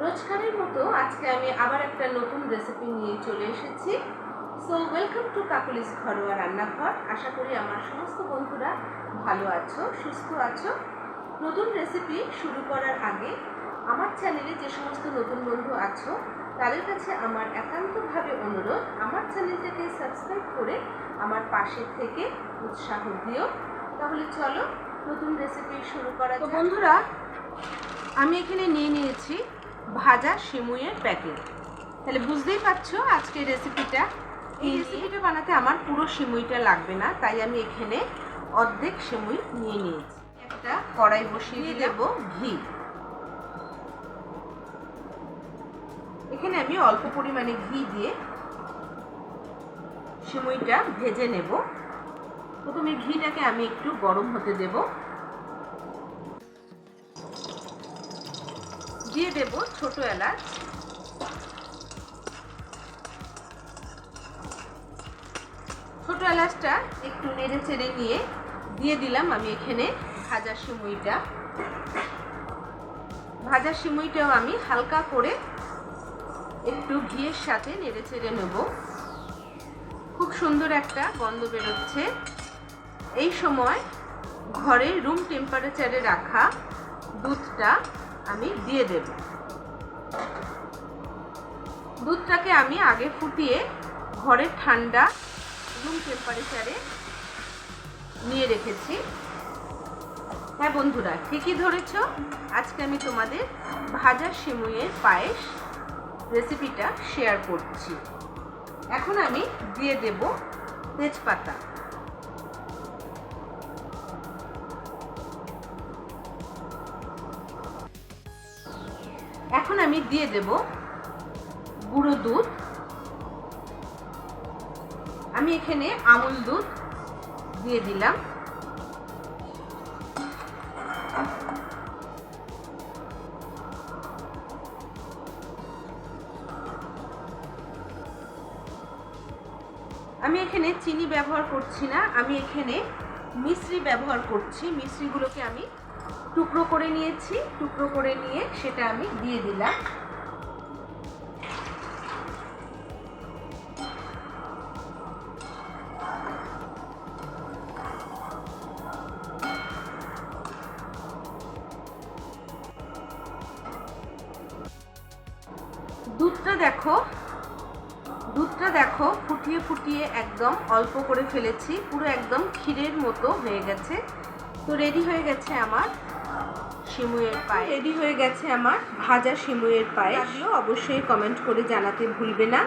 রোজকারের মতো আজকে আমি আবার একটা নতুন রেসিপি নিয়ে চলে এসেছি। সো ওয়েলকাম টু কাকুলিস ঘরোয়া রান্নাঘর। আশা করি আমার সমস্ত বন্ধুরা ভালো আছো, সুস্থ আছো। নতুন রেসিপি শুরু করার আগে আমার চ্যানেলে যে সমস্ত নতুন বন্ধু আছো তাদের কাছে আমার একান্তভাবে অনুরোধ, আমার চ্যানেলটাকে সাবস্ক্রাইব করে আমার পাশে থেকে উৎসাহ দিও। তাহলে চলো নতুন রেসিপি শুরু করা যাক। বন্ধুরা, আমি এখানে নিয়ে নিয়েছি ভাজা সিমুইয়ের প্যাকেট। তাহলে বুঝতেই পারছো আজকের রেসিপিটা। এই রেসিপিটা বানাতে আমার পুরো সিমুইটা লাগবে না, তাই আমি এখানে অর্ধেক সিমুই নিয়ে নিয়েছি। একটা কড়াই বসিয়ে দেব ঘি। এখানে আমি অল্প পরিমাণে ঘি দিয়ে সিমুইটা ভেজে নেব। প্রথমে ঘিটাকে আমি একটু গরম হতে দেব। দিয়ে দেব ছোট এলাচ, ছোট এলাচটা একটু নেড়ে চেড়ে নিয়ে দিয়ে দিলাম আমি এখানে ভাজা সিমুইটা। ভাজা সিমুইটাও আমি হালকা করে একটু ঘিয়ের সাথে নেড়ে চেড়ে নেব। খুব সুন্দর একটা গন্ধ বেরোচ্ছে। এই সময় ঘরে রুম টেম্পারেচারে রাখা দুধটা আমি দিয়ে দেব। দুধটাকে আমি আগে ফুটিয়ে ঘরের ঠান্ডা রুম টেম্পারেচারে নিয়ে রেখেছি। হ্যাঁ বন্ধুরা, ঠিকই ধরেছ, আজকে আমি তোমাদের ভাজা সিমুইয়ের পায়েস রেসিপিটা শেয়ার করছি। এখন আমি দিয়ে দেব তেজপাতা। এখন আমি দিয়ে দেব গুঁড়ো দুধ। আমি এখানে আমুল দুধ দিয়ে দিলাম। আমি এখানে চিনি ব্যবহার করছি না, আমি এখানে মিশ্রি ব্যবহার করছি। মিশ্রিগুলোকে আমি টুকরো করে নিয়েছি, টুকরো করে নিয়ে সেটা আমি দিয়ে দিলাম। দুধটা দেখো ফুটিয়ে ফুটিয়ে একদম অল্প করে ফেলেছি, পুরো একদম ক্ষীরের মতো হয়ে গেছে। তো রেডি হয়ে গেছে আমার সিমুইয়ের পায়েস, রেডি হয়ে গেছে আমার ভাজা সিমুইয়ের পায়েস। অবশ্যই কমেন্ট করে জানাতে ভুলবে না।